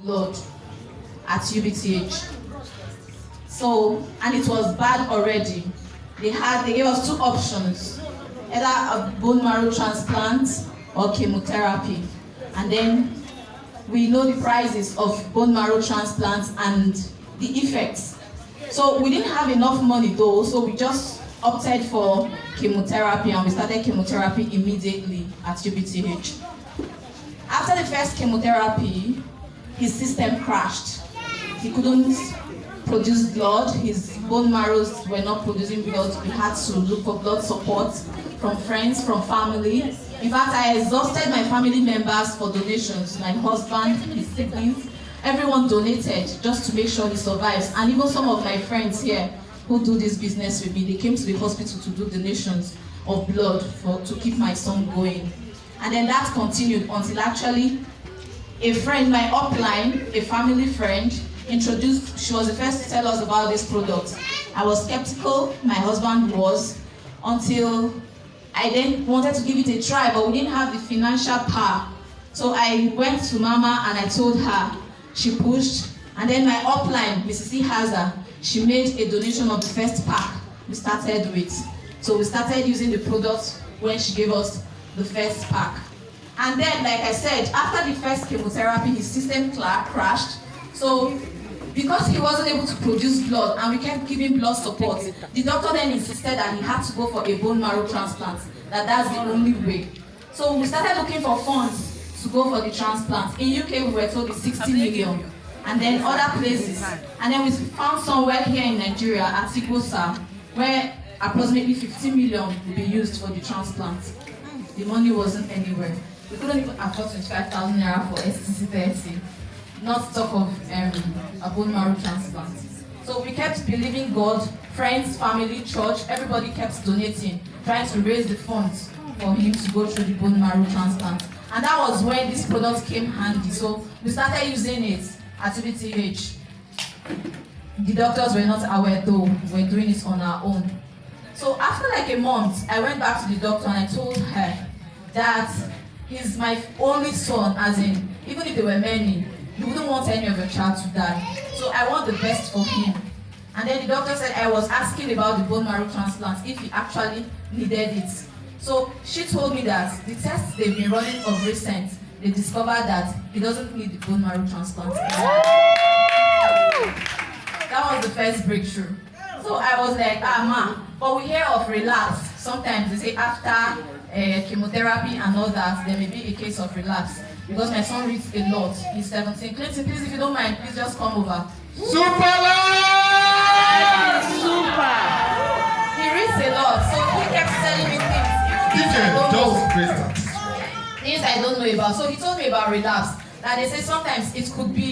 blood at UBTH. So, and it was bad already. They gave us two options, either a bone marrow transplant or chemotherapy. And then we know the prices of bone marrow transplants and the effects. So we didn't have enough money though, so we just opted for chemotherapy, and we started chemotherapy immediately at UBTH. After the first chemotherapy, his system crashed. He couldn't produce blood, his bone marrows were not producing blood. We had to look for blood support from friends, from family. In fact, I exhausted my family members for donations. My husband, his siblings, everyone donated just to make sure he survives. And even some of my friends here who do this business with me, they came to the hospital to do donations of blood to keep my son going. And then that continued until actually a friend, my upline, a family friend, introduced, she was the first to tell us about this product. I was skeptical, my husband was, until I then wanted to give it a try, but we didn't have the financial power. So I went to Mama and I told her. She pushed, and then my upline, Mrs. Ihaza, she made a donation of the first pack we started with. So we started using the product when she gave us the first pack. And then, like I said, after the first chemotherapy, his system crashed. So because he wasn't able to produce blood and we kept giving blood support, the doctor then insisted that he had to go for a bone marrow transplant, that's the only way. So we started looking for funds to go for the transplant. In UK, we were told it's 60 million, and then other places. And then we found somewhere here in Nigeria, at Igosa, where approximately 50 million will be used for the transplant. The money wasn't anywhere. We couldn't even afford 25,000 naira for STC-30, not to talk of a bone marrow transplant. So we kept believing God, friends, family, church, everybody kept donating, trying to raise the funds for him to go through the bone marrow transplant. And that was when this product came handy. So we started using it at UBTH. The doctors were not aware though, we were doing it on our own. So after like a month, I went back to the doctor and I told her that he's my only son, as in, even if there were many, you wouldn't want any of your child to die. So I want the best for him. And then the doctor said I was asking about the bone marrow transplant, if he actually needed it. So she told me that the tests they've been running of recent, they discovered that he doesn't need the bone marrow transplant. That was the first breakthrough. So I was like, ma, but we hear of relapse. Sometimes they say after chemotherapy and all that, there may be a case of relapse. Because my son reads a lot. He's 17. Clinton, please, if you don't mind, please just come over. Super live! Super! He reads a lot, so he kept telling me things. Things I don't know about. So he told me about relapse. That they say sometimes it could be